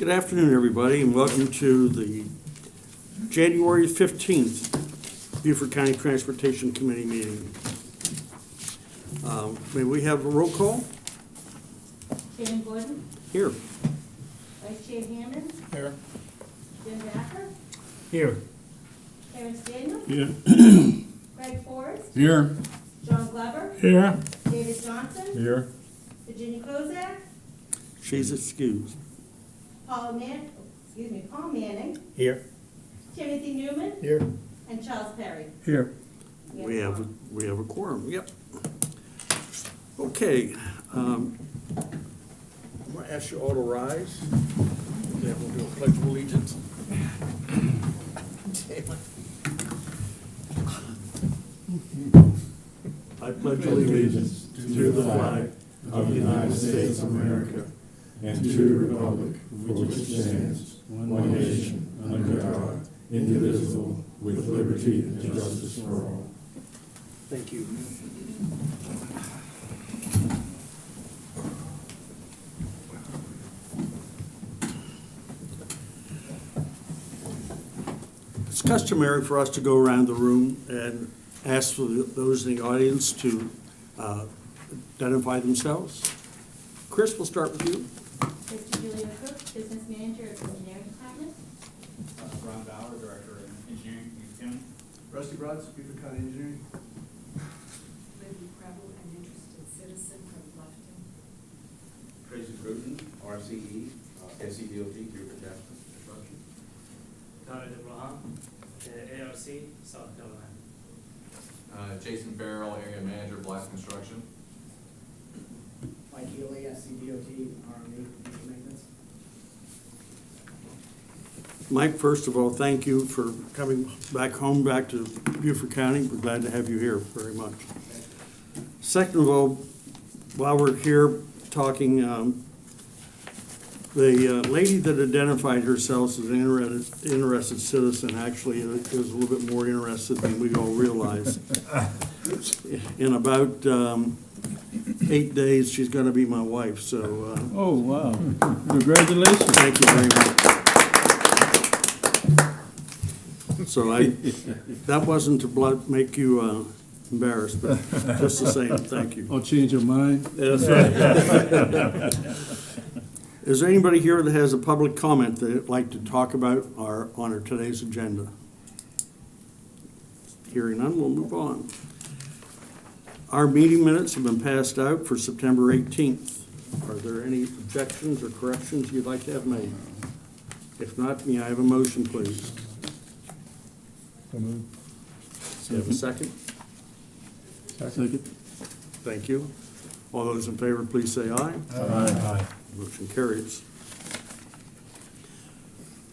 Good afternoon, everybody, and welcome to the January 15th Beaufort County Transportation Committee meeting. May we have a roll call? Chairman Gordon, Here. Vice Chair Hammond, Here. Jim Backer, Here. Terrence Daniel, Here. Greg Forrest, Here. John Glover, Here. David Johnson, Here. Virginia Kozak, She's excused. Paul Manning, Here. Timothy Newman, Here. and Charles Perry. Here. We have a quorum, yep. Okay, I'm going to ask you all to rise. Then we'll do a pledge of allegiance. I pledge allegiance to the flag of the United States of America and to the republic for which it stands, one nation, under God, indivisible, with liberty and justice for all. Thank you. It's customary for us to go around the room and ask for those in the audience to identify themselves. Chris, we'll start with you. Mr. Julia Cook, Business Manager of the Engineering Department. Ron Bauer, Director of Engineering, Beaufort County. Rusty Brods, Beaufort County Engineering. Libby Preble, an interested citizen from Bluffton. Tracy Bruton, RCE, SCDOT, Beaufort Jasper Construction. Khaled Abraham, ARC, South Carolina. Jason Farrell, Area Manager, Blast Construction. Mike Healy, SCDOT, RME, Maintenance. Mike, first of all, thank you for coming back home, back to Beaufort County. We're glad to have you here very much. Second of all, while we're here talking, the lady that identified herself as an interested citizen actually is a little bit more interested than we all realize. In about 8 days, she's going to be my wife, so. Oh, wow. Congratulations. Thank you very much. So that wasn't to make you embarrassed, but just the same, thank you. I'll change your mind. That's right. Is there anybody here that has a public comment that they'd like to talk about on our today's agenda? Hearing none, we'll move on. Our meeting minutes have been passed out for September 18th. Are there any objections or corrections you'd like to have made? If not, may I have a motion, please? So moved. Do you have a second? Second. Thank you. All those in favor, please say aye. Aye. Motion carries.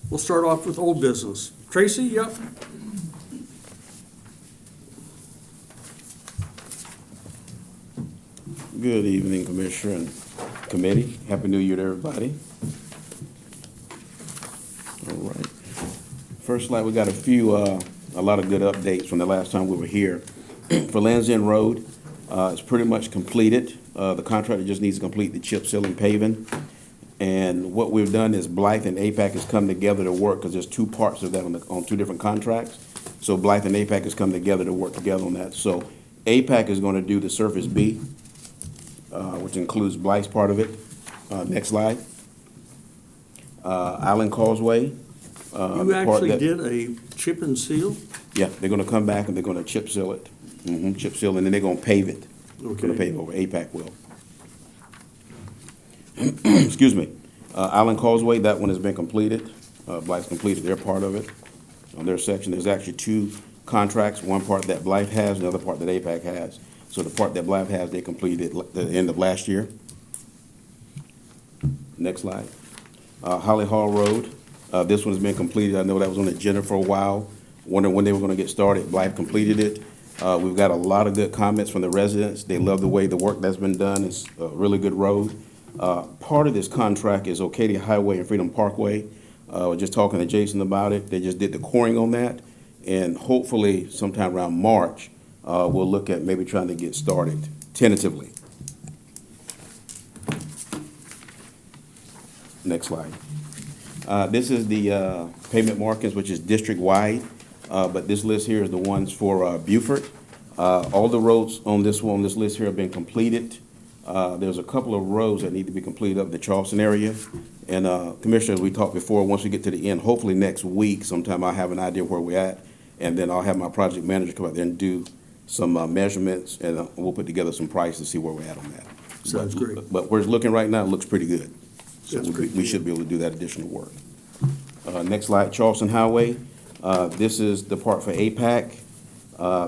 We'll start off with old business. Tracy, yep. Good evening, Commissioner and Committee. Happy New Year to everybody. All right. First slide, we got a lot of good updates from the last time we were here. For Lands End Road, it's pretty much completed. The contractor just needs to complete the chip seal and paving. And what we've done is Blythe and APAC has come together to work because there's two parts of that on two different contracts. So Blythe and APAC has come together to work together on that. So APAC is going to do the Surface B, which includes Blythe's part of it. Next slide. Island Causeway. You actually did a chip and seal? Yeah, they're going to come back and they're going to chip seal it. Chip seal, and then they're going to pave it. They're going to pave it over. APAC will. Excuse me. Island Causeway, that one has been completed. Blythe's completed their part of it on their section. There's actually two contracts, one part that Blythe has, another part that APAC has. So the part that Blythe has, they completed at the end of last year. Next slide. Holly Hall Road. This one has been completed. I know that was on the agenda for a while. Wondering when they were going to get started. Blythe completed it. We've got a lot of good comments from the residents. They love the way the work that's been done. It's a really good road. Part of this contract is Ocadia Highway and Freedom Parkway. Just talking to Jason about it. They just did the coring on that. And hopefully sometime around March, we'll look at maybe trying to get started tentatively. Next slide. This is the pavement markings, which is district-wide, but this list here is the ones for Beaufort. All the roads on this list here have been completed. There's a couple of roads that need to be completed up in the Charleston area. And Commissioners, we talked before, once we get to the end, hopefully next week sometime, I'll have an idea where we're at. And then I'll have my project manager come out there and do some measurements, and we'll put together some prices to see where we're at on that. Sounds great. But where it's looking right now, it looks pretty good. So That's great. we should be able to do that additional work. Next slide, Charleston Highway. This is the part for APAC.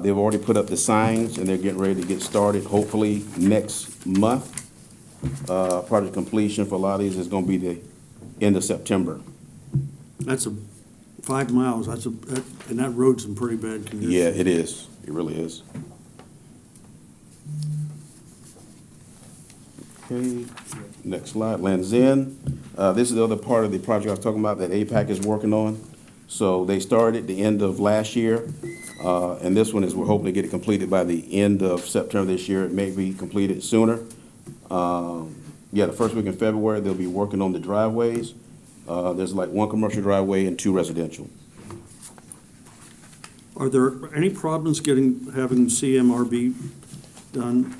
They've already put up the signs, and they're getting ready to get started, hopefully next month. Project completion for a lot of these is gonna be the end of September. That's 5 miles, and that road's in pretty bad condition. Yeah, it is. It really is. Okay, next slide, Land's End. This is the other part of the project I was talking about that APAC is working on. So they started the end of last year, and this one is, we're hoping to get it completed by the end of September this year. It may be completed sooner. Yeah, the first week in February, they'll be working on the driveways. There's like 1 commercial driveway and 2 residential. Are there any problems having CMRB done?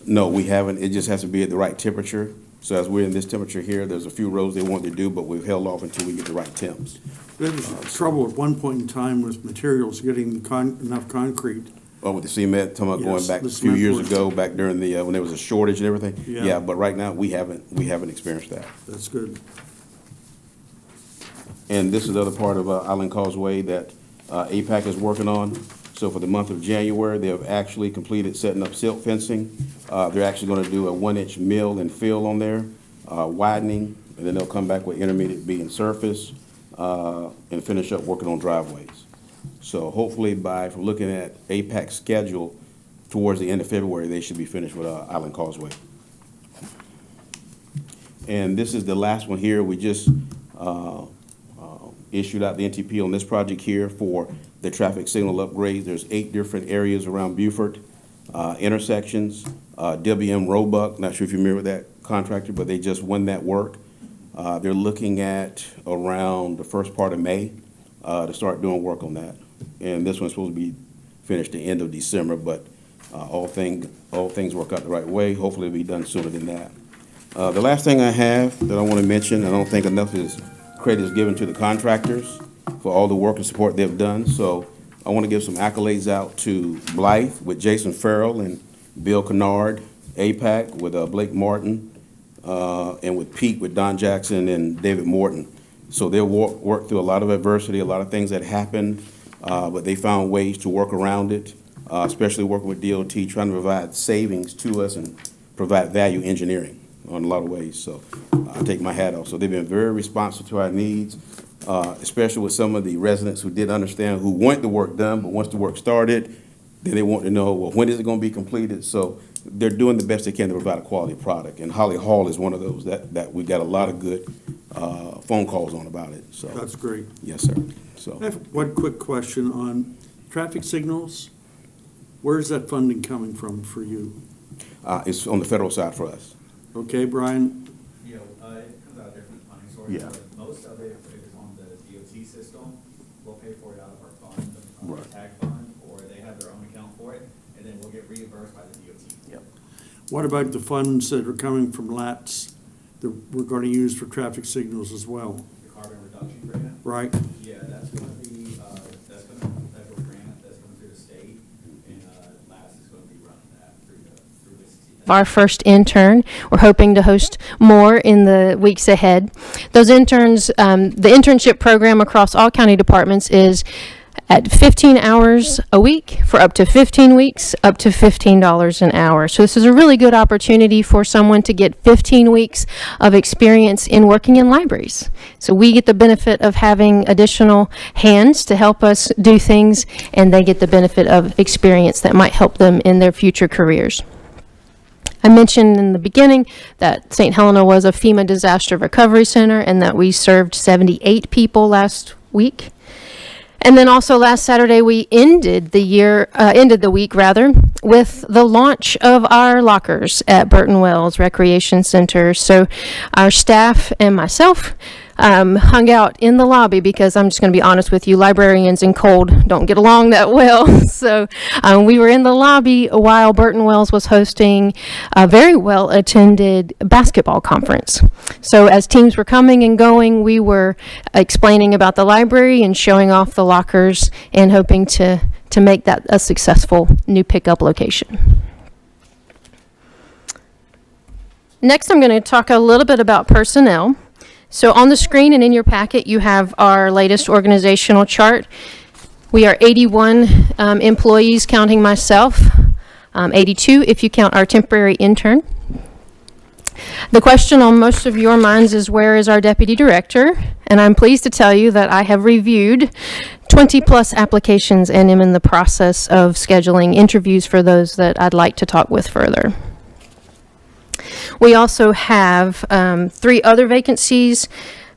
No, we haven't. It just has to be at the right temperature. So as we're in this temperature here, there's a few roads they want to do, but we've held off until we get the right temps. There was trouble at one point in time with materials, getting enough concrete. Oh, with the cement, talking about going Yes, back the a few cement years work. ago, back during the, when there was a shortage and everything. Yeah. Yeah, but right now, we haven't experienced that. That's good. And this is the other part of Island Causeway that APAC is working on. So for the month of January, they have actually completed setting up silt fencing. They're actually gonna do a 1-inch mill and fill on there, widening, and then they'll come back with intermediate being surface, and finish up working on driveways. So hopefully from looking at APAC's schedule, towards the end of February, they should be finished with Island Causeway. And this is the last one here. We just issued out the NTP on this project here for the traffic signal upgrades. There's 8 different areas around Beaufort, intersections. WM Roebuck, not sure if you're familiar with that contractor, but they just won that work. They're looking at around the first part of May to start doing work on that. And this one's supposed to be finished the end of December, but all things work out the right way. Hopefully it'll be done sooner than that. The last thing I have that I want to mention, I don't think enough credit is given to the contractors for all the work and support they've done. So I want to give some accolades out to Blythe with Jason Farrell and Bill Kennard, APAC with Blake Martin, and with Pete with Don Jackson and David Morton. So they worked through a lot of adversity, a lot of things that happened, but they found ways to work around it, especially working with DOT, trying to provide savings to us and provide value engineering on a lot of ways. So I take my hat off. So they've been very responsive to our needs, especially with some of the residents who didn't understand, who want the work done, but once the work started, then they want to know, well, when is it going to be completed? So they're doing the best they can to provide a quality product. And Holly Hall is one of those that we got a lot of good phone calls on about it. So That's great. yes, sir. So I have one quick question on traffic signals. Where's that funding coming from for you? it's on the federal side for us. Okay, Brian? You know, it comes out of different funding Yeah. sources, but most of it, if it's on the DOT system, we'll pay for it out of our fund, Right. tag fund, or they have their own account for it, and then we'll get reimbursed by the DOT. Yep. What about the funds that are coming from LATs that we're going to use for traffic signals as well, The carbon reduction grant, right? yeah, that's gonna be, that's gonna be a federal grant, that's coming through the state, and, LAS is gonna be running that through this. Our first intern. We're hoping to host more in the weeks ahead. Those interns, the internship program across all county departments is at 15 hours a week for up to 15 weeks, up to $15 an hour. So this is a really good opportunity for someone to get 15 weeks of experience in working in libraries. So we get the benefit of having additional hands to help us do things, and they get the benefit of experience that might help them in their future careers. I mentioned in the beginning that St. Helena was a FEMA disaster recovery center and that we served 78 people last week. And then also last Saturday, we ended the week with the launch of our lockers at Burton Wells Recreation Center. So our staff and myself hung out in the lobby because I'm just going to be honest with you, librarians and cold don't get along that well. So we were in the lobby while Burton Wells was hosting a very well attended basketball conference. So as teams were coming and going, we were explaining about the library and showing off the lockers and hoping to make that a successful new pickup location. Next, I'm going to talk a little bit about personnel. So on the screen and in your packet, you have our latest organizational chart. We are 81 employees, counting myself, 82 if you count our temporary intern. The question on most of your minds is, where is our deputy director? And I'm pleased to tell you that I have reviewed 20 plus applications and am in the process of scheduling interviews for those that I'd like to talk with further. We also have 3 other vacancies.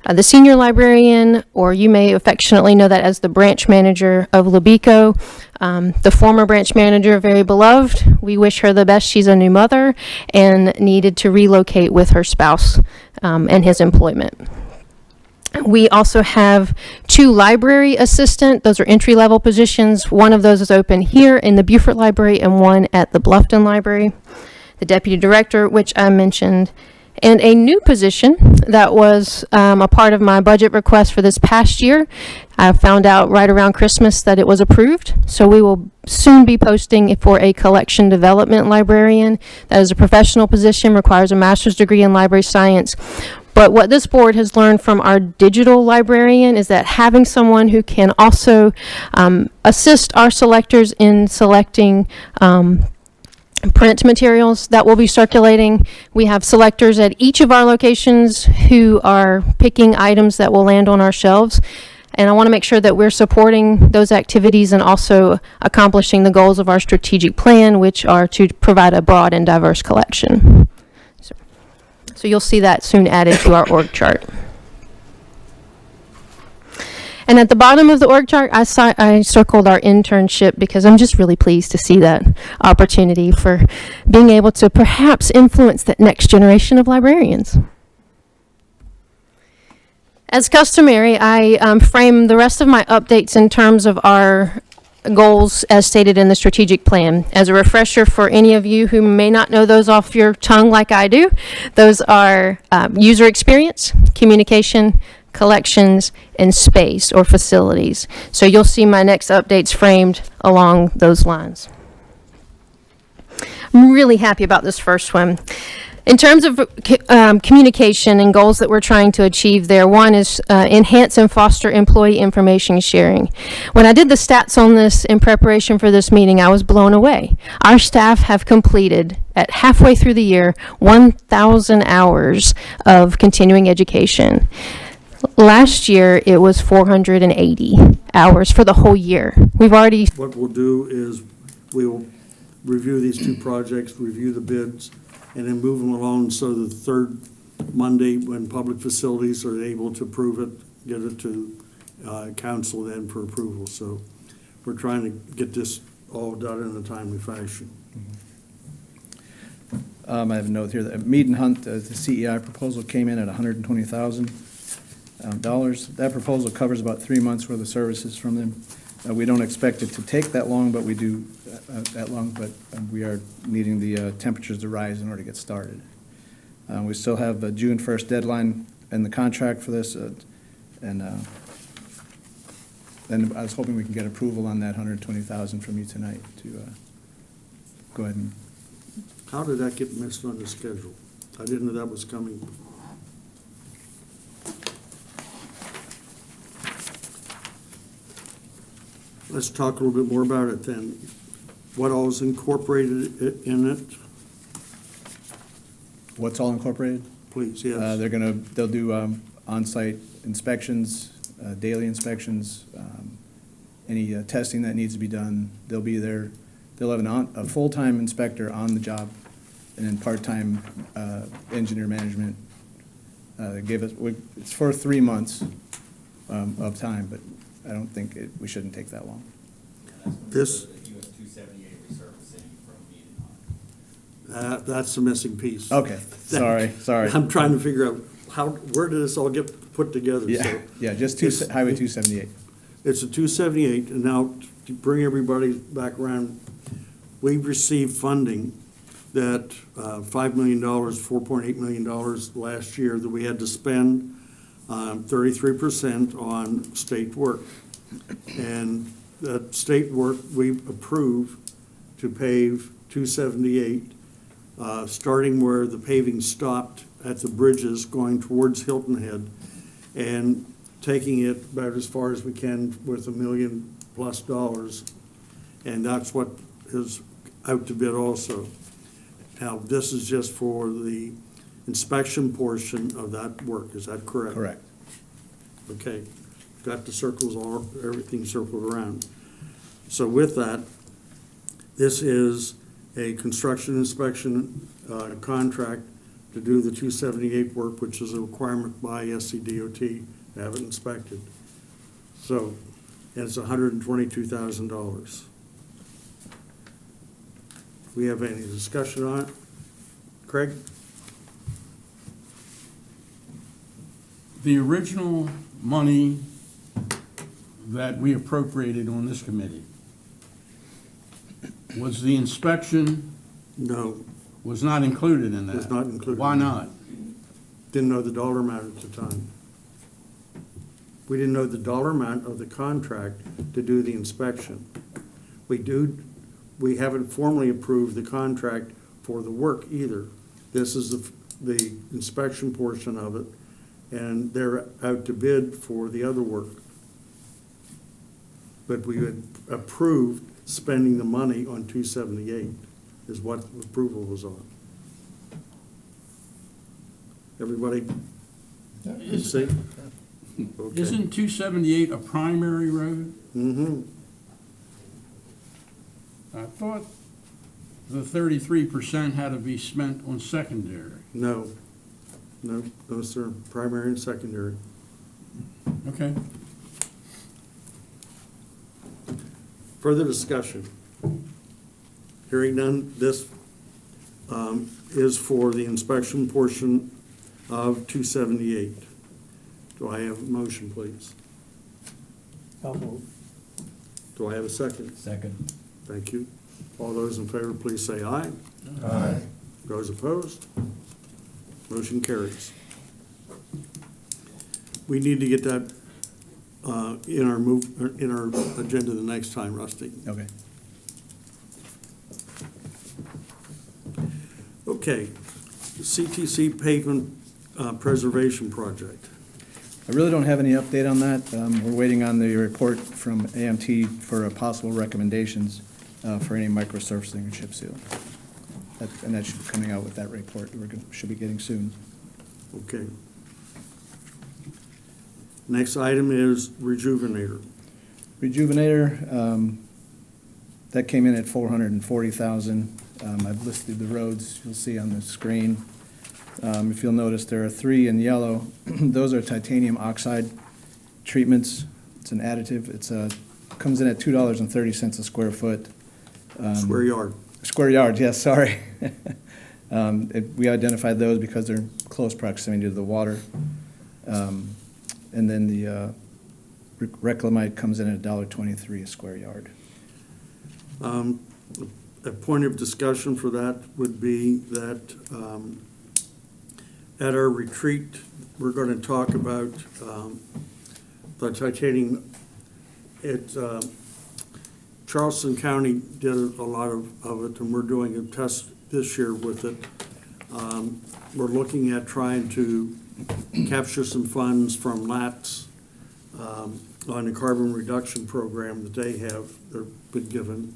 The senior librarian, or you may affectionately know that as the branch manager of Lubico. The former branch manager, very beloved. We wish her the best. She's a new mother and needed to relocate with her spouse and his employment. We also have 2 library assistant. Those are entry-level positions. One of those is open here in the Beaufort Library and one at the Bluffton Library. The deputy director, which I mentioned, and a new position that was a part of my budget request for this past year. I found out right around Christmas that it was approved, so we will soon be posting for a collection development librarian. That is a professional position, requires a master's degree in library science. But what this board has learned from our digital librarian is that having someone who can also assist our selectors in selecting print materials that will be circulating. We have selectors at each of our locations who are picking items that will land on our shelves. And I want to make sure that we're supporting those activities and also accomplishing the goals of our strategic plan, which are to provide a broad and diverse collection. So you'll see that soon added to our org chart. And at the bottom of the org chart, I circled our internship because I'm just really pleased to see that opportunity for being able to perhaps influence that next generation of librarians. As customary, I frame the rest of my updates in terms of our goals as stated in the strategic plan. As a refresher for any of you who may not know those off your tongue like I do, those are user experience, communication, collections, and space or facilities. So you'll see my next updates framed along those lines. I'm really happy about this first one. In terms of communication and goals that we're trying to achieve there, one is enhance and foster employee information sharing. When I did the stats on this in preparation for this meeting, I was blown away. Our staff have completed, at halfway through the year, 1,000 hours of continuing education. Last year, it was 480 hours for the whole year. We've already... What we'll do is we will review these 2 projects, review the bids, and then move them along so the third Monday when public facilities are able to approve it, get it to council then for approval. So we're trying to get this all done in a timely fashion. I have a note here that Mead and Hunt, the CEI proposal came in at $120,000. That proposal covers about 3 months worth of services from them. We don't expect it to take that long, but we do but we are needing the temperatures to rise in order to get started. We still have a June 1st deadline in the contract for this, and I was hoping we can get approval on that $120,000 from you tonight to go ahead and. How did that get missed on the schedule? I didn't know that was coming. Let's talk a little bit more about it then. What all is incorporated in it? What's all incorporated? Please, yes. They'll do on-site inspections, daily inspections, any testing that needs to be done. They'll be there. They'll have a full-time inspector on the job, and then part-time engineer management. It's for 3 months of time, but I don't think we shouldn't take that long. This. The US 278 resurfacing from Mead and Hunt. That's the missing piece. Okay, sorry. I'm trying to figure out where did this all get put together? Yeah, So yeah, just it's- Highway 278. It's a 278, and now to bring everybody back around, we've received funding that $5 million, $4.8 million last year that we had to spend 33% on state work. And that state work, we approved to pave 278, starting where the paving stopped at the bridges going towards Hilton Head, and taking it about as far as we can with $1 million+ dollars. And that's what is out to bid also. Now, this is just for the inspection portion of that work, is that correct? Correct. Okay, got the circles, all, everything circled around. So with that, this is a construction inspection contract to do the 278 work, which is a requirement by SCDOT to have it inspected. So, and it's $122,000. We have any discussion on it? Craig? The original money that we appropriated on this committee, was the inspection, No, was not included in that? was not included. Why not? Didn't know the dollar amount at the time. We didn't know the dollar amount of the contract to do the inspection. We haven't formally approved the contract for the work either. This is the inspection portion of it, and they're out to bid for the other work. But we had approved spending the money on 278 is what the approval was on. Everybody see? Okay. Isn't 278 a primary road? Mm-hmm. I thought the 33% had to be spent on secondary. No, those are primary and secondary. Okay. Further discussion? Hearing none, this is for the inspection portion of 278. Do I have a motion, please? I'll move. Do I have a second? Second. Thank you. All those in favor, please say aye. Aye. Those opposed? Motion carries. We need to get that in our agenda the next time, Rusty. Okay. Okay, CTC pavement preservation project. I really don't have any update on that. We're waiting on the report from AMT for possible recommendations for any microsurfacing and chip seal. And that should be coming out with that report should be getting soon. Okay. Next item is Rejuvenator. Rejuvenator, that came in at $440,000. I've listed the roads you'll see on the screen. If you'll notice, there are 3 in yellow. Those are titanium oxide treatments. It's an additive. Comes in at $2.30 a square foot. Square yard. Square yard, yes, sorry. We identified those because they're in close proximity to the water. And then the reclamite comes in at $1.23 a square yard. A point of discussion for that would be that at our retreat, we're going to talk about the titanium. Charleston County did a lot of it, and we're doing a test this year with it. We're looking at trying to capture some funds from LATS on the carbon reduction program that they've been given.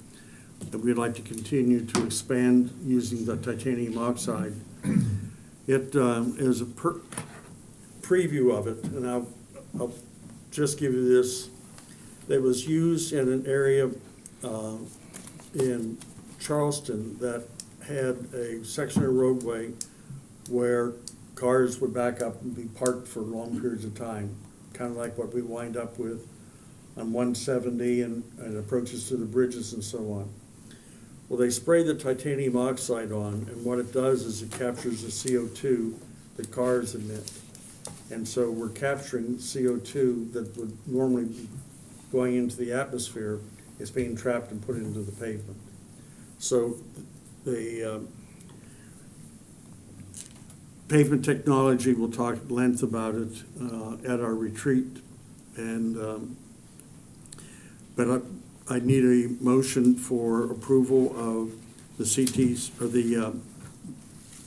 And we'd like to continue to expand using the titanium oxide. It is a preview of it, and I'll just give you this. It was used in an area in Charleston that had a section of roadway where cars would back up and be parked for long periods of time, kind of like what we wind up with on 170 and approaches to the bridges and so on. Well, they spray the titanium oxide on, and what it does is it captures the CO2 that cars emit. And so we're capturing CO2 that would normally be going into the atmosphere. It's being trapped and put into the pavement. So the pavement technology, we'll talk at length about it at our retreat. And but I need a motion for approval of the CT's, or the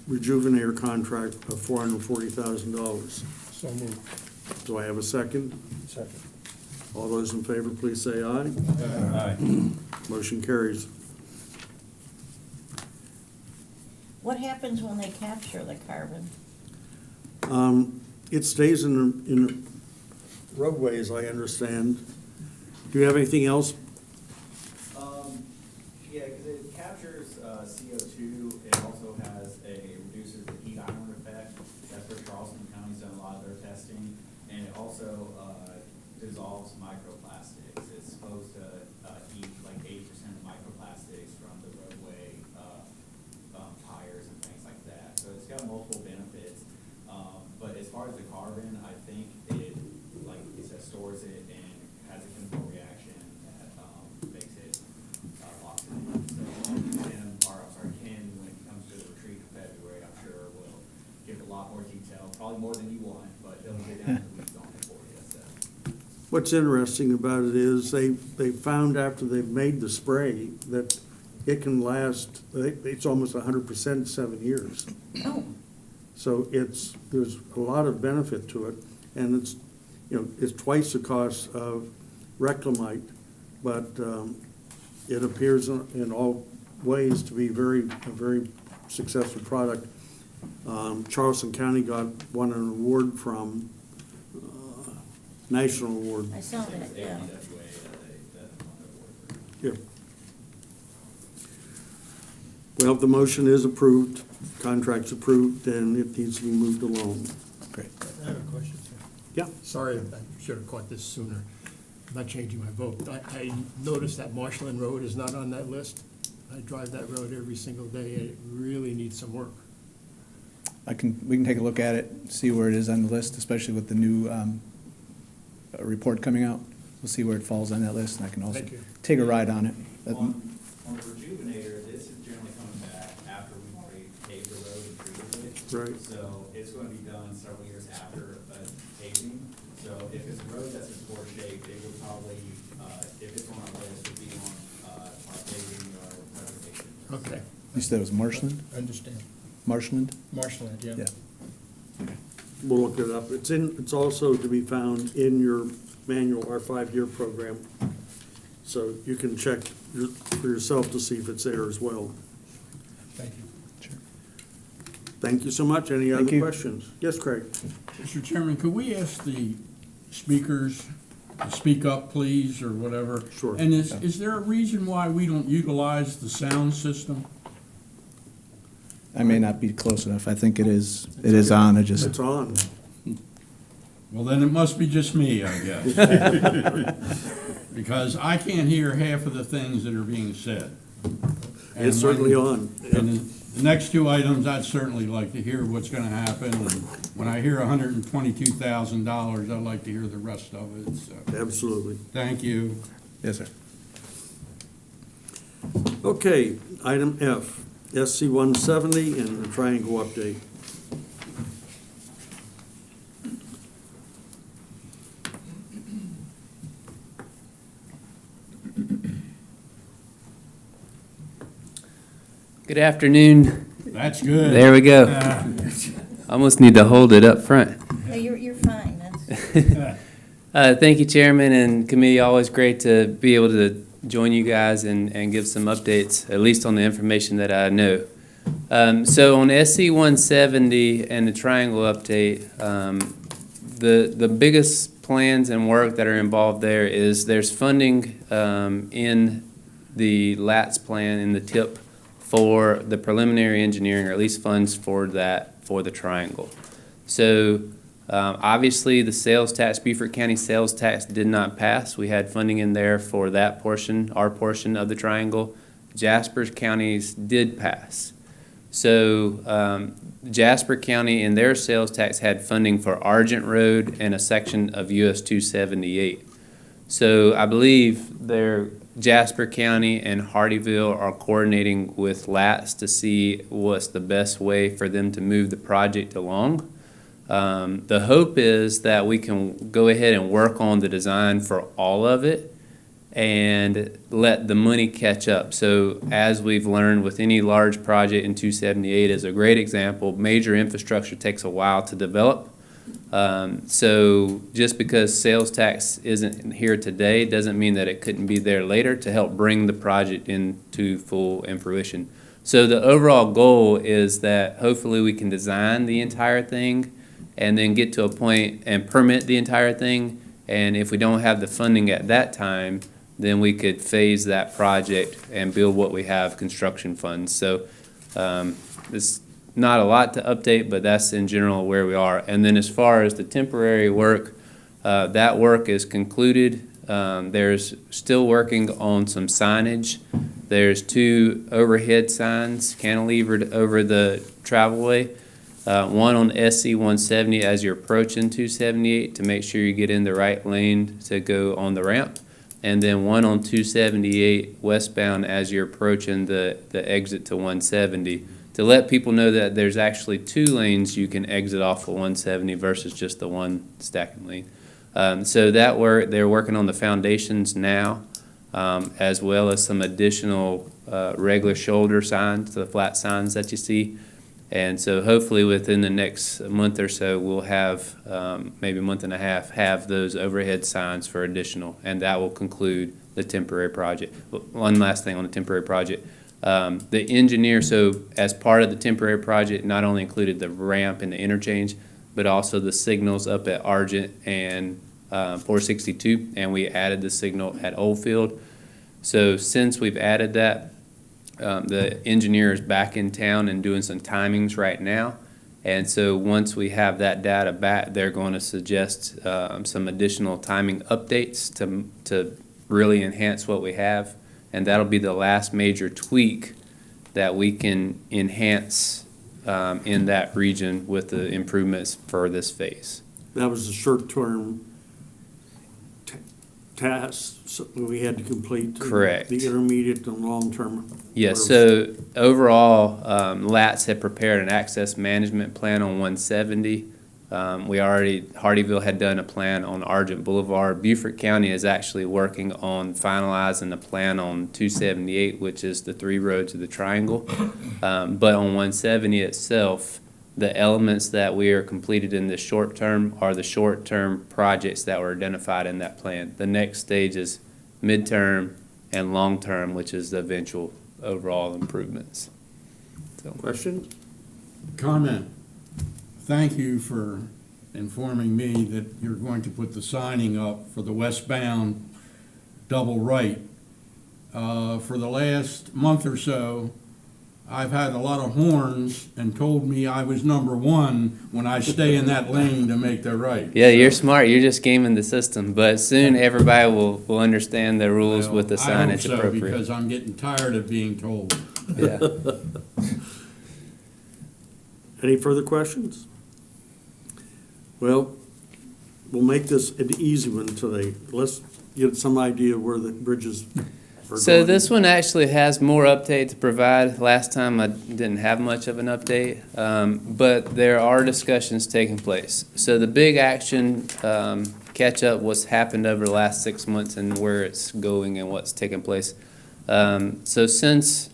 Rejuvenator contract of $440,000. So moved. Do I have a second? Second. All those in favor, please say aye. Aye. Motion carries. What happens when they capture the carbon? It stays in roadways, I understand. Do you have anything else? Yeah, because it captures CO2. It also reduces the heat island effect. That's where Charleston County's done a lot of their testing. And it also dissolves microplastics. It's supposed to eat like 80% of microplastics from the roadway tires and things like that. So it's got multiple benefits. But as far as the carbon, I think it, like you said, stores it and has a chemical reaction that makes it locks it in. So Ken, when it comes to the retreat in February, I'm sure will give a lot more detail, probably more than you want, but he'll get down to the weeds on it for you. So. What's interesting about it is they found after they've made the spray that it can last, it's almost 100% in 7 years. Oh, So there's a lot of benefit to it, and it's twice the cost of Reclamite, but it appears in all ways to be a very successful product. Charleston County won an award from National Award. I saw that, yeah. Yeah. Well, the motion is approved, contract's approved, and it needs to be moved along. Great. I have a question, sir. Yeah. Sorry, I should have caught this sooner. I'm not changing my vote. I noticed that Marshland Road is not on that list. I drive that road every single day, and it really needs some work. We can take a look at it, see where it is on the list, especially with the new report coming out. We'll see where it falls on that list, and I can also Thank you. take a ride on it. On the Rejuvenator, this is generally coming back after we've already paved the road and treated it. Right. So it's going to be done several years after paving. So if it's a road that's in poor shape, it would probably, if it's on our list, would be on our paving or preservation. Okay. You said it was Marshland? Understand. Marshland? Marshland, yeah. Yeah. We'll look it up. It's also to be found in your manual, our 5-year program. So you can check for yourself to see if it's there as well. Thank you. Sure. Thank you so much. Any other Thank you. questions? Yes, Craig? Mr. Chairman, could we ask the speakers to speak up, please, or whatever? Sure. And is there a reason why we don't utilize the sound system? I may not be close enough. I think it is on. It's on. Well, then it must be just me, I guess. Because I can't hear half of the things that are being said. It's certainly on. And the next two items, I'd certainly like to hear what's gonna happen. And when I hear $122,000, I'd like to hear the rest of it, so. Absolutely. Thank you. Yes, sir. Okay, item F, SC 170 and the triangle update. Good afternoon. That's good. There we go. Almost need to hold it up front. No, you're fine, that's. Thank you, Chairman and committee. Always great to be able to join you guys and give some updates, at least on the information that I know. So on SC 170 and the triangle update, the biggest plans and work that are involved there's funding in the LATS plan in the TIP for the preliminary engineering, or at least funds for that, for the triangle. So obviously the sales tax, Beaufort County sales tax did not pass. We had funding in there for that portion, our portion of the triangle. Jasper County's did pass. So Jasper County in their sales tax had funding for Argent Road and a section of US 278. So I believe Jasper County and Hardyville are coordinating with LATS to see what's the best way for them to move the project along. The hope is that we can go ahead and work on the design for all of it and let the money catch up. So as we've learned with any large project, in 278 is a great example, major infrastructure takes a while to develop. So just because sales tax isn't here today doesn't mean that it couldn't be there later to help bring the project into full fruition. So the overall goal is that hopefully we can design the entire thing and then get to a point and permit the entire thing. And if we don't have the funding at that time, then we could phase that project and build what we have, construction funds. So it's not a lot to update, but that's in general where we are. And then as far as the temporary work, that work is concluded. There's still working on some signage. There's 2 overhead signs cantilevered over the travelway. One on SC 170 as you're approaching 278 to make sure you get in the right lane to go on the ramp. And then one on 278 westbound as you're approaching the exit to 170 to let people know that there's actually 2 lanes you can exit off of 170 versus just the one stacking lane. So that they're working on the foundations now, as well as some additional regular shoulder signs, the flat signs that you see. And so hopefully within the next month or so, we'll have, maybe a month and a half, have those overhead signs for additional, and that will conclude the temporary project. One last thing on the temporary project. The engineer, so as part of the temporary project, not only included the ramp and the interchange, but also the signals up at Argent and 462, and we added the signal at Oldfield. So since we've added that, the engineer is back in town and doing some timings right now. And so once we have that data back, they're going to suggest some additional timing updates to really enhance what we have. And that'll be the last major tweak that we can enhance in that region with the improvements for this phase. That was the short-term tasks we had to complete. Correct. The intermediate and long-term. Yes, so overall, LATS had prepared an access management plan on 170. Hardyville had done a plan on Argent Boulevard. Beaufort County is actually working on finalizing the plan on 278, which is the 3 roads of the triangle. But on 170 itself, the elements that we are completed in the short term are the short-term projects that were identified in that plan. The next stage is midterm and long-term, which is the eventual overall improvements. So. Question? Comment. Thank you for informing me that you're going to put the signing up for the westbound double right. For the last month or so, I've had a lot of horns and told me I was number 1 when I stay in that lane to make the right. Yeah, you're smart. You're just gaming the system. But soon everybody will understand the rules with the signage appropriate. I hope so, because I'm getting tired of being told. Yeah. Any further questions? Well, we'll make this an easy one today. Let's get some idea where the bridges are So going. this one actually has more update to provide. Last time I didn't have much of an update, but there are discussions taking place. So the big action catch up what's happened over the last 6 months and where it's going and what's taking place. So since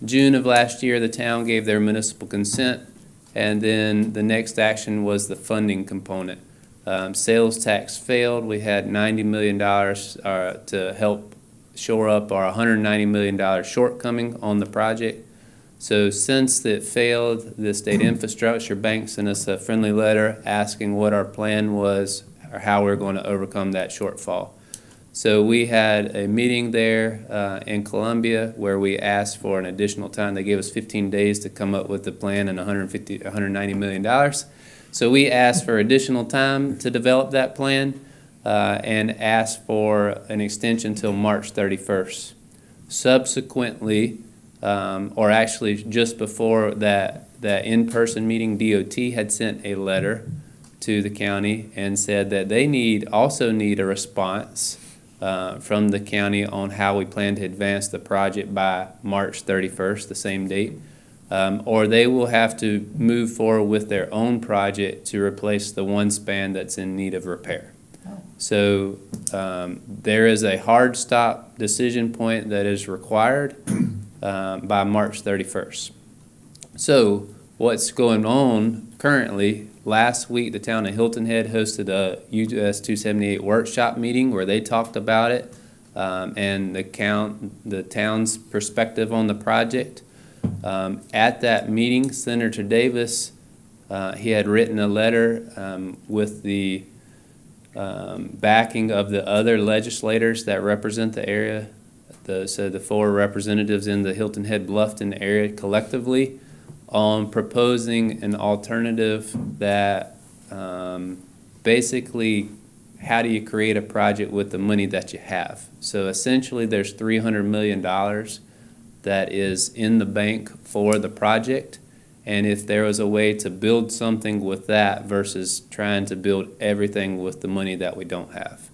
June of last year, the town gave their municipal consent, and then the next action was the funding component. Sales tax failed. We had $90 million to help shore up our $190 million shortcoming on the project. So since it failed, the state infrastructure bank sent us a friendly letter asking what our plan was or how we're going to overcome that shortfall. So we had a meeting there in Columbia where we asked for an additional time. They gave us 15 days to come up with the plan and $190 million. So we asked for additional time to develop that plan and asked for an extension till March 31st. Subsequently, or actually just before that in-person meeting, DOT had sent a letter to the county and said that they also need a response from the county on how we plan to advance the project by March 31st, the same date, or they will have to move forward with their own project to replace the one span that's in need of repair. So there is a hard stop decision point that is required by March 31st. So what's going on currently, last week the town of Hilton Head hosted a US 278 workshop meeting where they talked about it and the town's perspective on the project. At that meeting, Senator Davis, he had written a letter with the backing of the other legislators that represent the area, so the 4 representatives in the Hilton Head Bluffton area collectively, on proposing an alternative that basically, how do you create a project with the money that you have? So essentially there's $300 million that is in the bank for the project, and if there was a way to build something with that versus trying to build everything with the money that we don't have.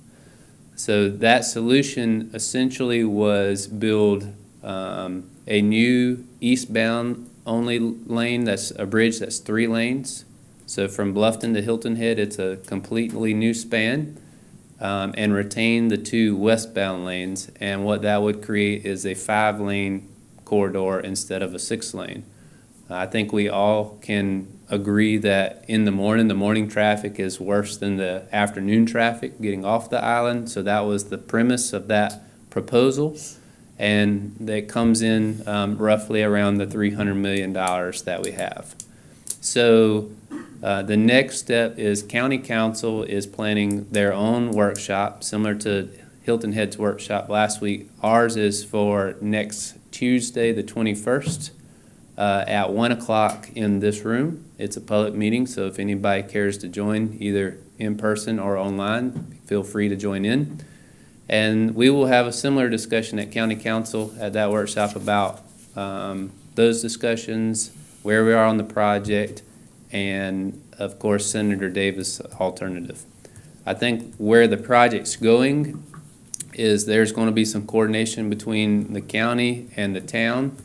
So that solution essentially was build a new eastbound only lane, that's a bridge that's 3 lanes. So from Bluffton to Hilton Head, it's a completely new span, and retain the 2 westbound lanes. And what that would create is a 5-lane corridor instead of a 6-lane. I think we all can agree that in the morning traffic is worse than the afternoon traffic getting off the island. So that was the premise of that proposal. And that comes in roughly around the $300 million that we have. So the next step is County Council is planning their own workshop, similar to Hilton Head's workshop last week. Ours is for next Tuesday, the 21st, at 1 o'clock in this room. It's a public meeting, so if anybody cares to join, either in person or online, feel free to join in. And we will have a similar discussion at County Council at that workshop about those discussions, where we are on the project, and of course Senator Davis' alternative. I think where the project's going is there's going to be some coordination between the county and the town,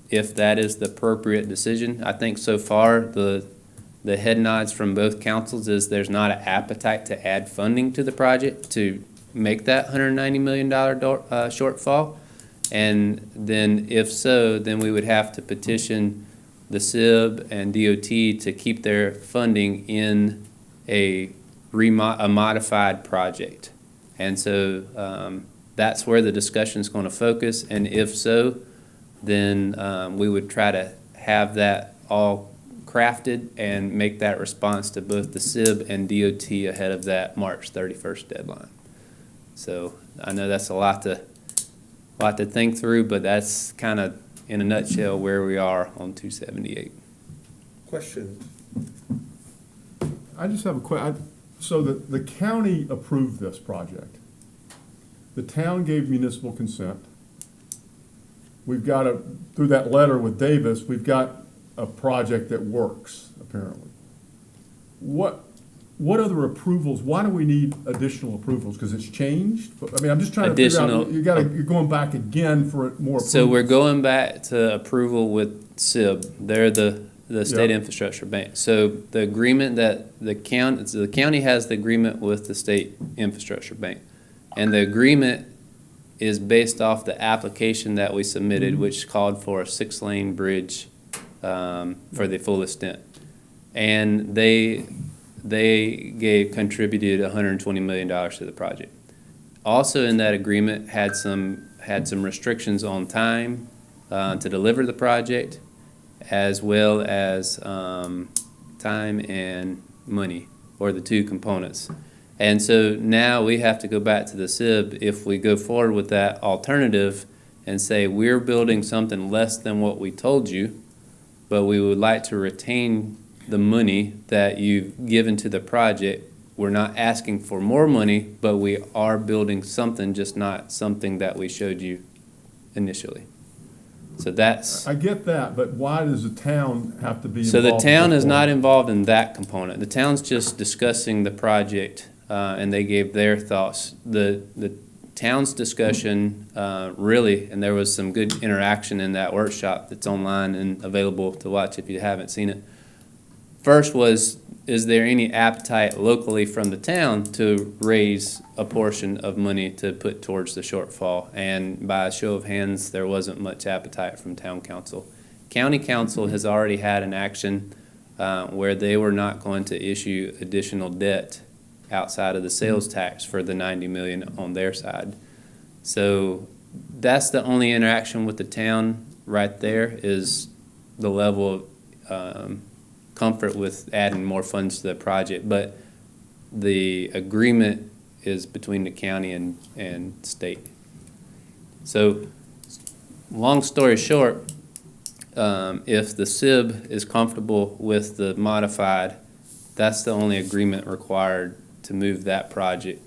if that is the appropriate decision. I think so far the head nods from both councils is there's not an appetite to add funding to the project to make that $190 million shortfall. And then if so, then we would have to petition the SIB and DOT to keep their funding in a modified project. And so that's where the discussion is going to focus. And if so, then we would try to have that all crafted and make that response to both the SIB and DOT ahead of that March 31st deadline. So I know that's a lot to think through, but that's kind of in a nutshell where we are on 278. Questions? I just have a question. So the county approved this project. The town gave municipal consent. We've got through that letter with Davis, we've got a project that works, apparently. What other approvals, why do we need additional approvals? Because it's changed? I mean, I'm just trying to figure out, you're going back again for more approvals. So we're going back to approval with SIB. They're the State Infrastructure Bank. So the agreement that the county has the agreement with the State Infrastructure Bank. And the agreement is based off the application that we submitted, which called for a 6-lane bridge for the full extent. And they contributed $120 million to the project. Also in that agreement had some restrictions on time to deliver the project, as well as time and money, or the 2 components. And so now we have to go back to the SIB if we go forward with that alternative and say we're building something less than what we told you, but we would like to retain the money that you've given to the project. We're not asking for more money, but we are building something, just not something that we showed you initially. So that's, I get that, but why does the town have to be involved? so the town in is this not one? involved in that component. The town's just discussing the project, and they gave their thoughts. The town's discussion, really, and there was some good interaction in that workshop that's online and available to watch if you haven't seen it. First was, is there any appetite locally from the town to raise a portion of money to put towards the shortfall? And by a show of hands, there wasn't much appetite from town council. County council has already had an action where they were not going to issue additional debt outside of the sales tax for the 90 million on their side. So that's the only interaction with the town right there, is the level of comfort with adding more funds to the project. But the agreement is between the county and state. So long story short, if the SIB is comfortable with the modified, that's the only agreement required to move that project.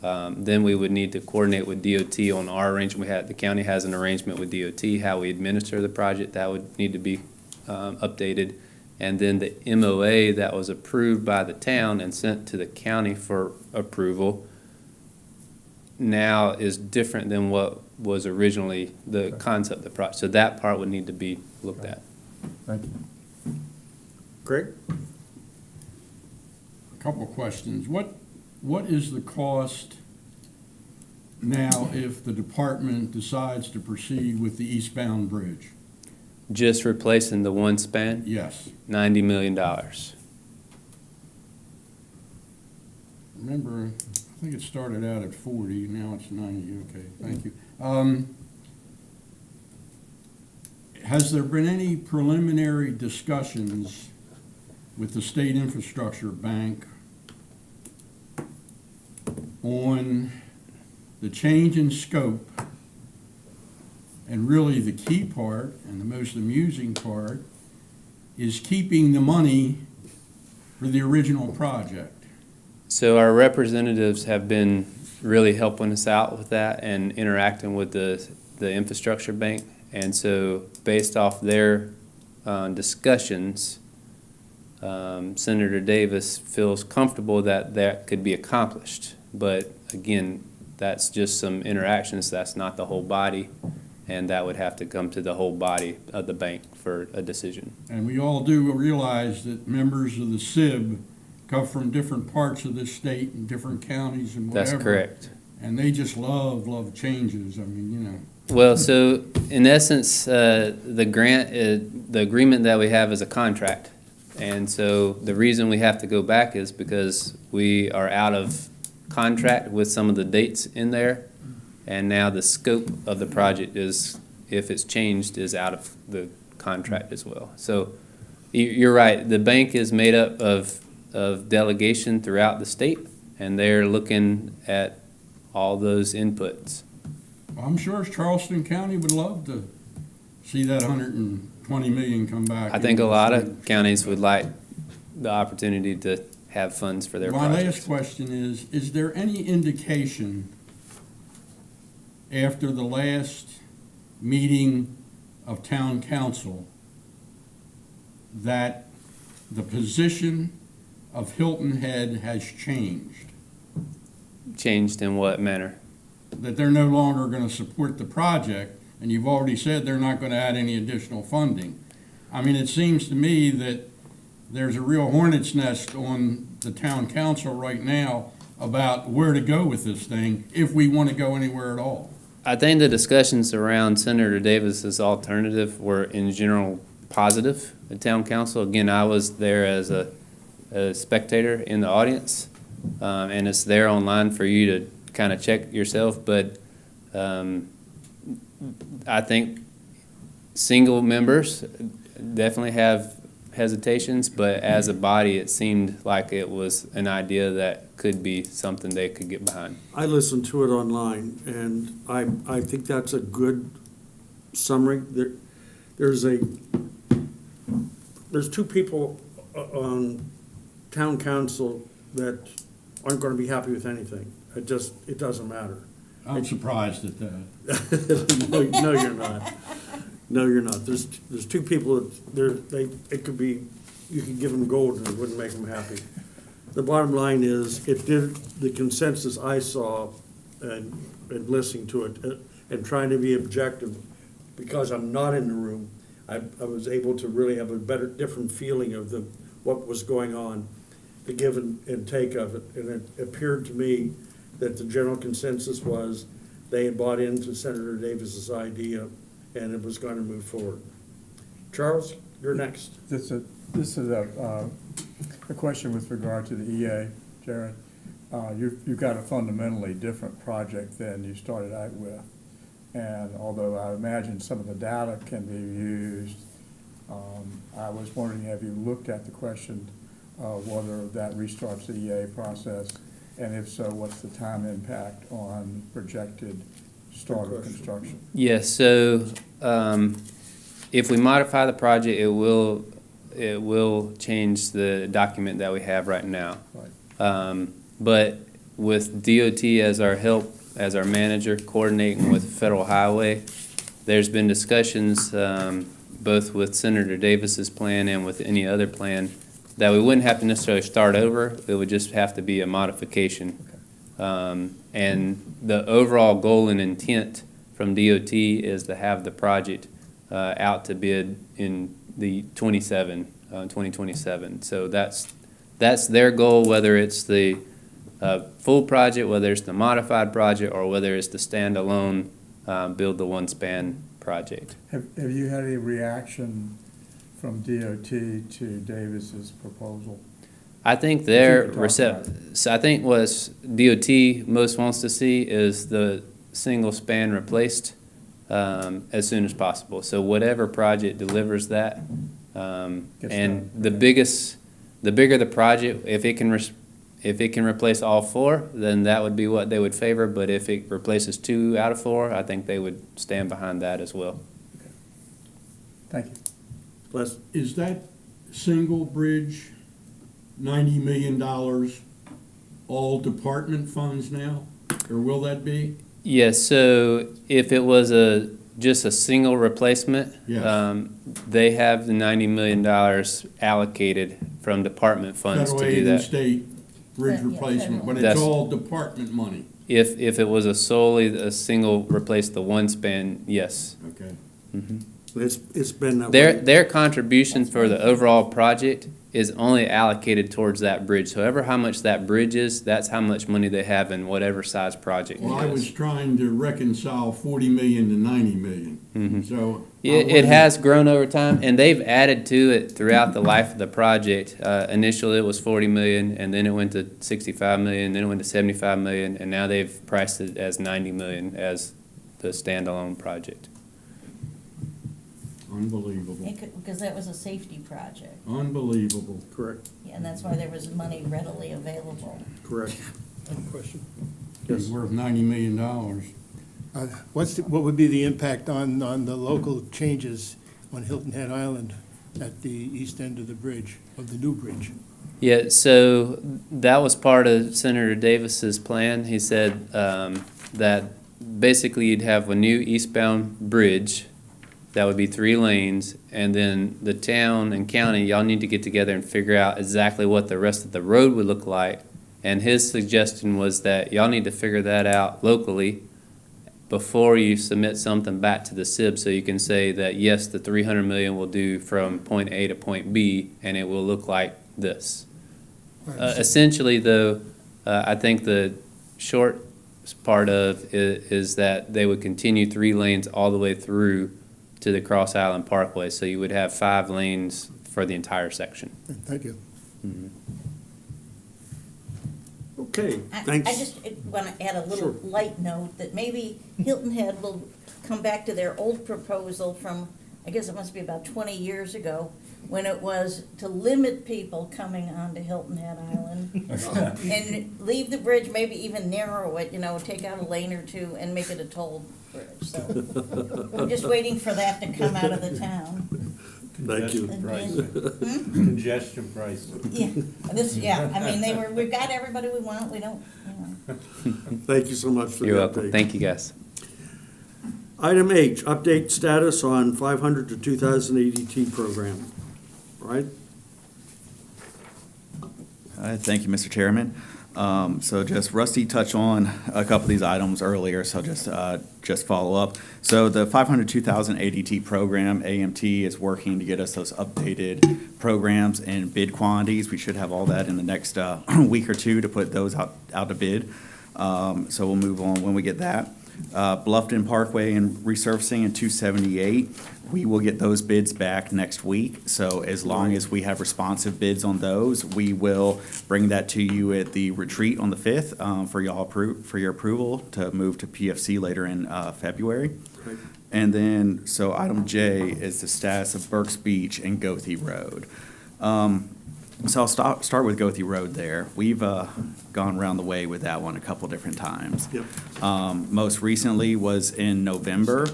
Then we would need to coordinate with DOT on our arrangement. The county has an arrangement with DOT, how we administer the project. That would need to be updated. And then the MOA that was approved by the town and sent to the county for approval now is different than what was originally the concept of the project. So that part would need to be looked at. Thank you. Greg? A couple of questions. What is the cost now if the department decides to proceed with the eastbound bridge? Just replacing the one span, Yes. $90 million. Remember, I think it started out at 40, now it's 90, okay, thank you. Has there been any preliminary discussions with the State Infrastructure Bank on the change in scope? And really the key part, and the most amusing part, is keeping the money for the original project. So our representatives have been really helping us out with that and interacting with the infrastructure bank. And so based off their discussions, Senator Davis feels comfortable that that could be accomplished. But again, that's just some interactions. That's not the whole body. And that would have to come to the whole body of the bank for a decision. And we all do realize that members of the SIB come from different parts of this state and different counties and whatever. That's correct. And they just love changes. I mean, you know. Well, so in essence, the agreement that we have is a contract. And so the reason we have to go back is because we are out of contract with some of the dates in there. And now the scope of the project is, if it's changed, is out of the contract as well. So you're right, the bank is made up of delegation throughout the state, and they're looking at all those inputs. Well, I'm sure Charleston County would love to see that 120 million come back. I think a lot of counties would like the opportunity to have funds for their My projects. last question is there any indication after the last meeting of town council that the position of Hilton Head has changed? Changed in what manner? That they're no longer going to support the project, and you've already said they're not going to add any additional funding. I mean, it seems to me that there's a real hornet's nest on the town council right now about where to go with this thing, if we want to go anywhere at all. I think the discussions around Senator Davis's alternative were in general positive at town council. Again, I was there as a spectator in the audience, and it's there online for you to kind of check yourself. But I think single members definitely have hesitations, but as a body, it seemed like it was an idea that could be something they could get behind. I listened to it online, and I think that's a good summary. There's two people on town council that aren't going to be happy with anything. It doesn't matter. I'm surprised at that. No, you're not. No, you're not. There's two people it could be, you could give them gold and it wouldn't make them happy. The bottom line is, it did, the consensus I saw and listening to it and trying to be objective, because I'm not in the room, I was able to really have a different feeling of what was going on, the give and take of it. And it appeared to me that the general consensus was they had bought into Senator Davis's idea and it was going to move forward. Charles, you're next. This is a question with regard to the EA, Jared. You've got a fundamentally different project than you started out with. And although I imagine some of the data can be used, I was wondering, have you looked at the question of whether that restarts the EA process? And if so, what's the time impact on projected start of construction? Yes, so if we modify the project, it will change the document that we have right now. Right. But with DOT as our help, as our manager, coordinating with Federal Highway, there's been discussions both with Senator Davis's plan and with any other plan that we wouldn't have to necessarily start over. It would just have to be a modification. And the overall goal and intent from DOT is to have the project out to bid in the 2027. So that's their goal, whether it's the full project, whether it's the modified project, or whether it's the standalone build the one span project. Have you had any reaction from DOT to Davis's proposal? I think they're receptive. So I think what DOT most wants to see is the single span replaced as soon as possible. So whatever project delivers that, and the bigger the project, if it can replace all four, then that would be what they would favor. But if it replaces 2 out of 4, I think they would stand behind that as well. Okay. Thank you. Les? Is that single bridge $90 million all department funds now, or will that be? Yes, so if it was just a single replacement, Yes. they have the $90 million allocated from department funds Federal to aid do and that. state bridge Yeah, replacement, but it's That's- all department money. If it was a single replace the one span, yes. Okay. It's been that way. Their contribution for the overall project is only allocated towards that bridge. So ever how much that bridge is, that's how much money they have in whatever size project Well, it I was is. trying to reconcile 40 million to 90 million. So. It has grown over time, and they've added to it throughout the life of the project. Initially, it was 40 million, and then it went to 65 million, then it went to 75 million, and now they've priced it as 90 million as the standalone project. Unbelievable. Because that was a safety project, Unbelievable. Correct, yeah, and that's why there was money readily available. correct. Question. It's worth $90 million. What would be the impact on the local changes on Hilton Head Island at the east end of the bridge, of the new bridge? Yeah, so that was part of Senator Davis's plan. He said that basically you'd have a new eastbound bridge that would be 3 lanes, and then the town and county, y'all need to get together and figure out exactly what the rest of the road would look like. And his suggestion was that y'all need to figure that out locally before you submit something back to the SIB, so you can say that, yes, the 300 million will do from point A to point B, and it will look like this. Essentially, though, I think the short part of it is that they would continue 3 lanes all the way through to the Cross Island Parkway, so you would have 5 lanes for the entire section. Thank you. Okay, I thanks. just want to add a Sure. little light note that maybe Hilton Head will come back to their old proposal from, I guess it must be about 20 years ago, when it was to limit people coming onto Hilton Head Island and leave the bridge, maybe even narrow it, take out a lane or 2 and make it a toll bridge. So I'm just waiting for that to come out of the town. Thank you. Congestion price. Yeah, I mean, we've got everybody we want, we don't. Thank you so much for the update. You're welcome. Thank you, guys. Item H, update status on 500 to 2,000 ADT program. Right? Thank you, Mr. Chairman. So just Rusty touched on a couple of these items earlier, so just follow up. So the 502,000 ADT program, AMT, is working to get us those updated programs and bid quantities. We should have all that in the next week or two to put those out to bid. So we'll move on when we get that. Bluffton Parkway and resurfacing in 278, we will get those bids back next week. So as long as we have responsive bids on those, we will bring that to you at the retreat on the 5th for your approval to move to PFC later in February. Right. And then, so item J is the status of Burks Beach and Goethe Road. So I'll start with Goethe Road there. We've gone around the way with that one a couple different times. Yep. Most recently was in November.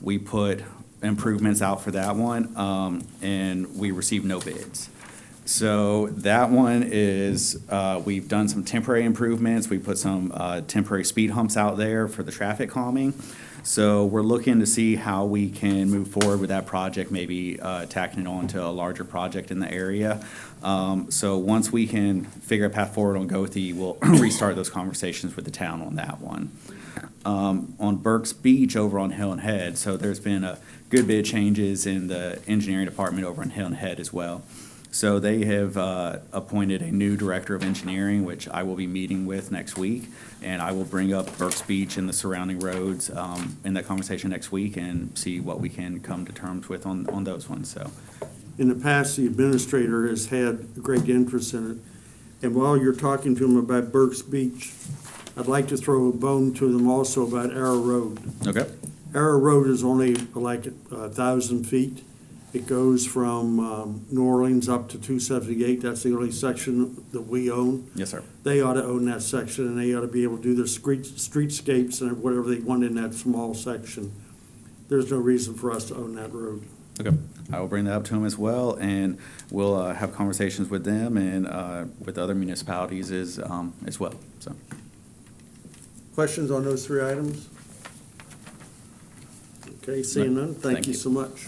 We put improvements out for that one, and we received no bids. So that one is, we've done some temporary improvements. We put some temporary speed humps out there for the traffic calming. So we're looking to see how we can move forward with that project, maybe tacking it on to a larger project in the area. So once we can figure a path forward on Goethe, we'll restart those conversations with the town on that one. On Burks Beach over on Hill and Head, so there's been a good bit of changes in the engineering department over on Hill and Head as well. So they have appointed a new director of engineering, which I will be meeting with next week, and I will bring up Burks Beach and the surrounding roads in that conversation next week and see what we can come to terms with on those ones. So, In the past, the administrator has had great interest in it. And while you're talking to him about Burks Beach, I'd like to throw a bone to them also about Arrow Road. okay. Arrow Road is only like 1,000 feet. It goes from New Orleans up to 278. That's the only section that we own. Yes, sir. They ought to own that section, and they ought to be able to do their streetscapes and whatever they want in that small section. There's no reason for us to own that road. Okay. I will bring that up to them as well, and we'll have conversations with them and with other municipalities as well. So. Questions on those three items? Okay, seeing none, thank you so much.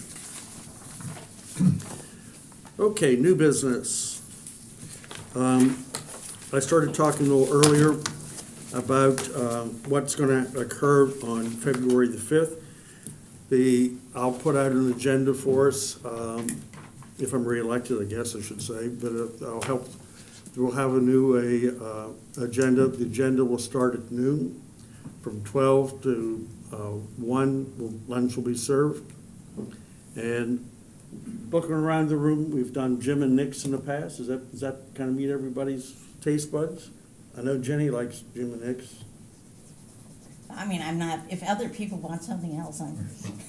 Okay, new business. I started talking a little earlier about what's going to occur on February the 5th. I'll put out an agenda for us, if I'm reelected, I guess I should say, but I'll help. We'll have a new agenda. The agenda will start at noon. From 12 to 1, lunch will be served. And looking around the room, we've done Jim and Nick's in the past. Does that kind of meet everybody's taste buds? I know Jenny likes Jim and Nick's. I mean, I'm not, if other people want something else,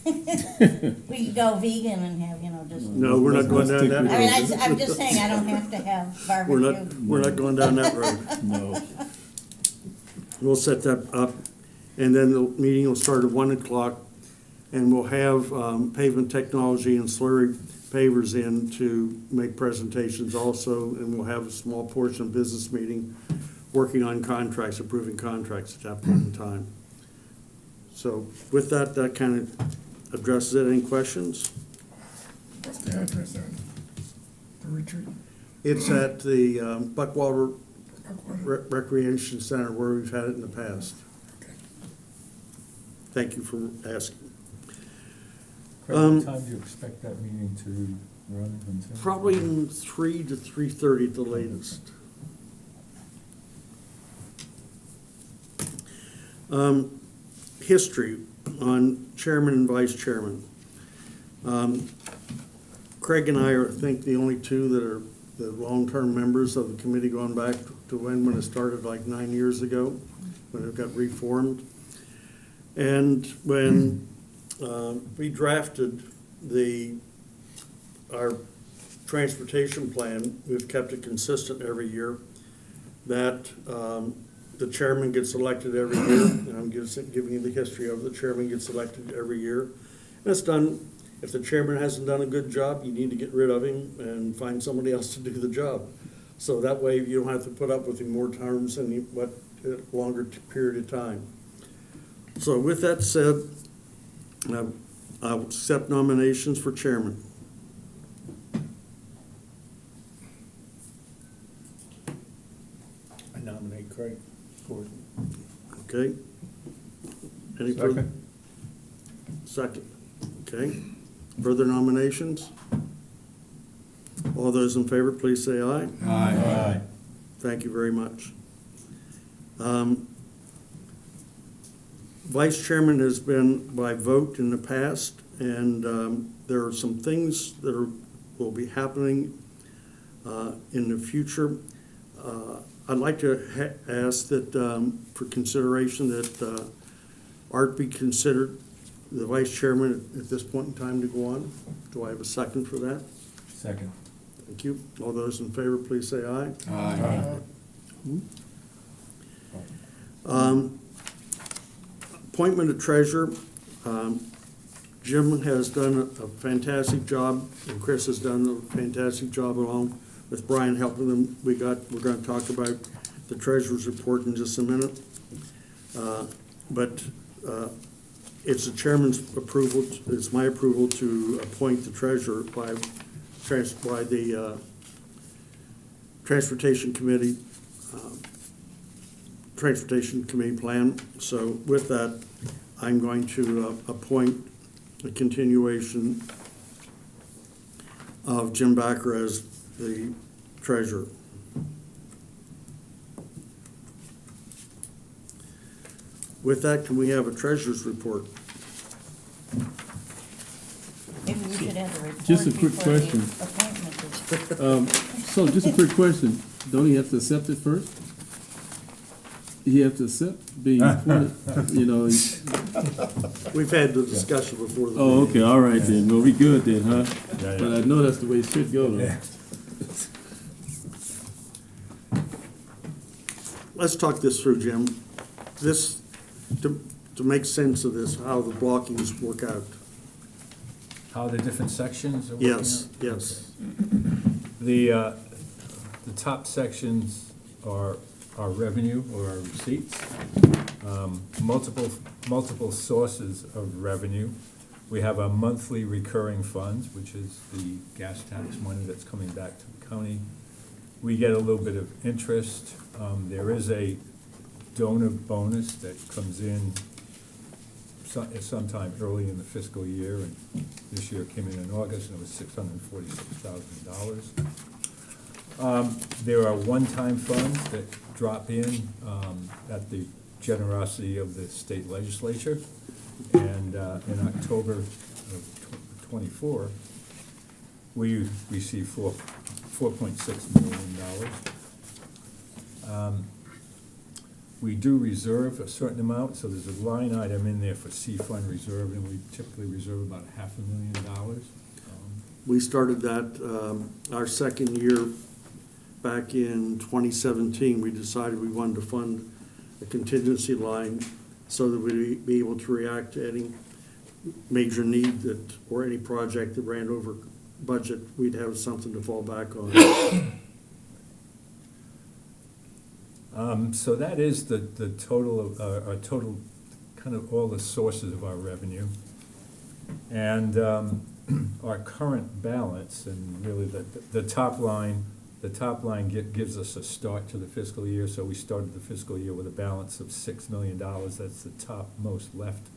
we could go vegan and have, just. No, we're not going down that road. I mean, I'm just saying, I don't have to have barbecue. We're not going down that road. No. We'll set that up, and then the meeting will start at 1 o'clock, and we'll have pavement technology and slurry pavers in to make presentations also, and we'll have a small portion of business meeting working on contracts, approving contracts at that point in time. So with that, that kind of addresses it. Any questions? What's the address at the retreat? It's at the Buckwater Recreation Center where we've had it in the past. Okay. Thank you for asking. Craig, what time do you expect that meeting to run until? Probably in 3 to 3:30 at the latest. History on chairman and vice chairman. Craig and I are, I think, the only two that are the long-term members of the committee going back to when it started like 9 years ago, when it got reformed. And when we drafted our transportation plan, we've kept it consistent every year, that the chairman gets elected every year, and I'm giving you the history of it. The chairman gets elected every year. And it's done, if the chairman hasn't done a good job, you need to get rid of him and find somebody else to do the job. So that way you don't have to put up with him more terms and a longer period of time. So with that said, I'll accept nominations for chairman. I nominate Craig Gordon. Okay? Any further? Second. Okay. Further nominations? All those in favor, please say aye. Aye. Thank you very much. Vice chairman has been by vote in the past, and there are some things that will be happening in the future. I'd like to ask that for consideration that Art be considered the vice chairman at this point in time to go on. Do I have a second for that? Second. Thank you. All those in favor, please say aye. Aye. Appointment of treasurer. Jim has done a fantastic job, and Chris has done a fantastic job along with Brian helping them. We're going to talk about the treasurer's report in just a minute. But it's the chairman's approval, it's my approval to appoint the treasurer by the Transportation Committee plan. So with that, I'm going to appoint a continuation of Jim Backer as the treasurer. With that, can we have a treasurer's report? Maybe we should have a report. Just a quick before the question. appointment is- So just a quick question. Don't he have to accept it first? He have to accept being appointed, you know? We've had the discussion before. The Oh, meeting. okay, all right then. Well, we good then, huh? Yeah. But I know that's the way it should go though. Let's talk this through, Jim. This, to make sense of this, how the blockings work out. How the different sections are working out? Yes, yes. The top sections are our revenue or our receipts. Multiple sources of revenue. We have our monthly recurring funds, which is the gas tax money that's coming back to the county. We get a little bit of interest. There is a donor bonus that comes in sometime early in the fiscal year, and this year it came in August, and it was $646,000. There are one-time funds that drop in at the generosity of the state legislature, and in October of '24, we received $4.6 million. We do reserve a certain amount, so there's a line item in there for C-Fund reserve, and we typically reserve about $500,000. We started that our second year back in 2017. We decided we wanted to fund a contingency line so that we'd be able to react to any major need that, or any project that ran over budget, we'd have something to fall back on. So that is the total of, our total, kind of all the sources of our revenue. And our current balance, and really the top line gives us a start to the fiscal year. So we started the fiscal year with a balance of $6 million. That's the top most left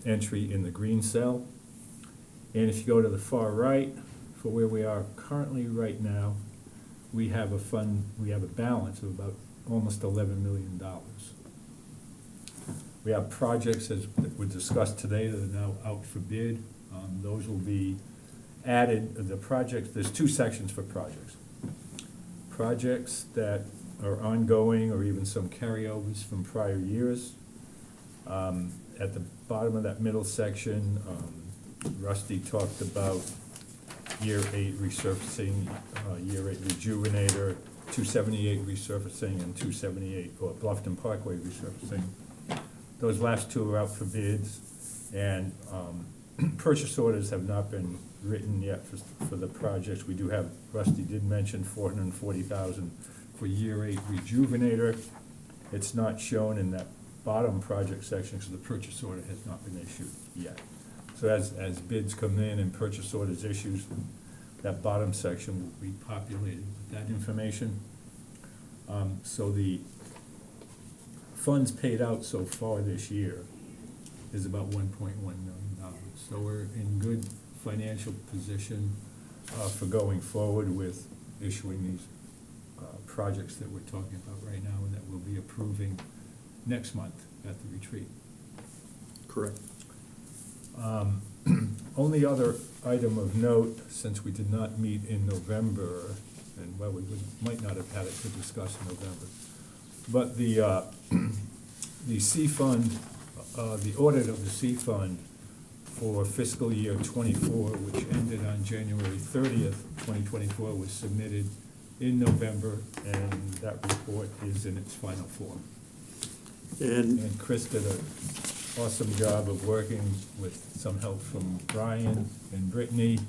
entry in the green cell. And if you go to the far right, for where we are currently right now, we have a balance of about almost $11 million. We have projects that were discussed today that are now out for bid. Those will be added, the projects, there's two sections for projects. Projects that are ongoing or even some carryovers from prior years. At the bottom of that middle section, Rusty talked about Year 8 resurfacing, Year 8 rejuvenator, 278 resurfacing, and 278, or Bluffton Parkway resurfacing. Those last two are out for bids, and purchase orders have not been written yet for the projects. We do have, Rusty did mention $440,000 for Year 8 rejuvenator. It's not shown in that bottom project section, because the purchase order has not been issued yet. So as bids come in and purchase orders issues, that bottom section will be populated with that information. So the funds paid out so far this year is about $1.1 million. So we're in good financial position for going forward with issuing these projects that we're talking about right now and that we'll be approving next month at the retreat. Correct. Only other item of note, since we did not meet in November, and well, might not have had it to discuss in November, but the C fund, the audit of the C fund for fiscal year '24, which ended on January 30th, 2024, was submitted in November, and that report is in its final form. And Chris did an awesome job of working with some help from Brian and Brittany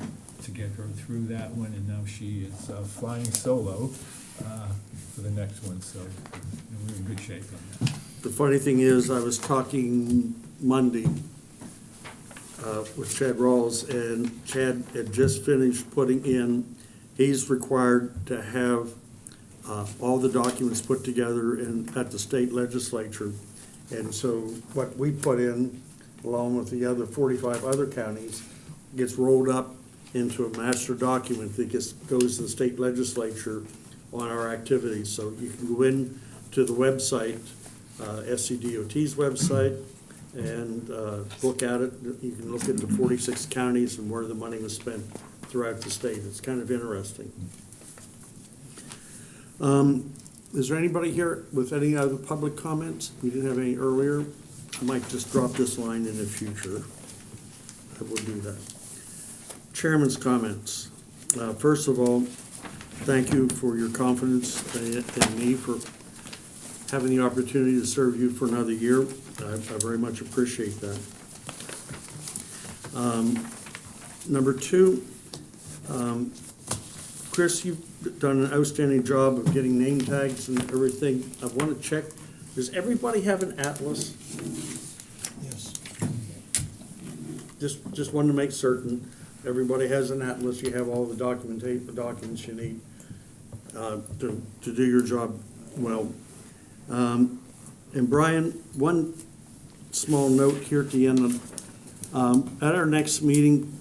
to get her through that one, and now she is flying solo for the next one, so we're in good shape on that. The funny thing is, I was talking Monday with Chad Rawls, and Chad had just finished putting in, he's required to have all the documents put together at the state legislature. And so what we put in, along with the other 45 other counties, gets rolled up into a master document that goes to the state legislature on our activities. So you can go in to the website, SCDOT's website, and look at it. You can look at the 46 counties and where the money was spent throughout the state. It's kind of interesting. Is there anybody here with any other public comments? We didn't have any earlier. I might just drop this line in the future. I will do that. Chairman's comments. First of all, thank you for your confidence in me for having the opportunity to serve you for another year. I very much appreciate that. Number two, Chris, you've done an outstanding job of getting name tags and everything. I want to check, does everybody have an atlas? Yes. Just wanted to make certain everybody has an atlas. You have all the documents you need to do your job well. And Brian, one small note here at the end. At our next meeting,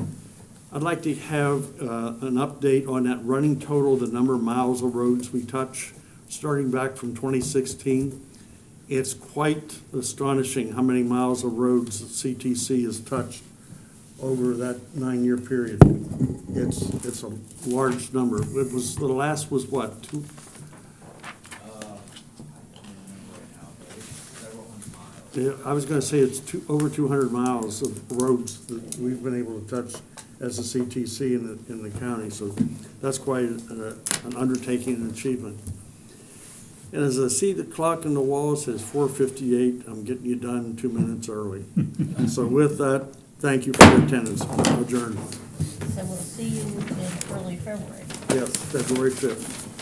I'd like to have an update on that running total, the number of miles of roads we touch, starting back from 2016. It's quite astonishing how many miles of roads that CTC has touched over that 9-year period. It's a large number. The last was what, two? Yeah, I was going to say it's over 200 miles of roads that we've been able to touch as a CTC in the county, so that's quite an undertaking and achievement. And as I see the clock on the wall says 4:58, I'm getting you done 2 minutes early. So with that, thank you for your attendance. Adjourned. So we'll see you in early February. Yes, February 5th.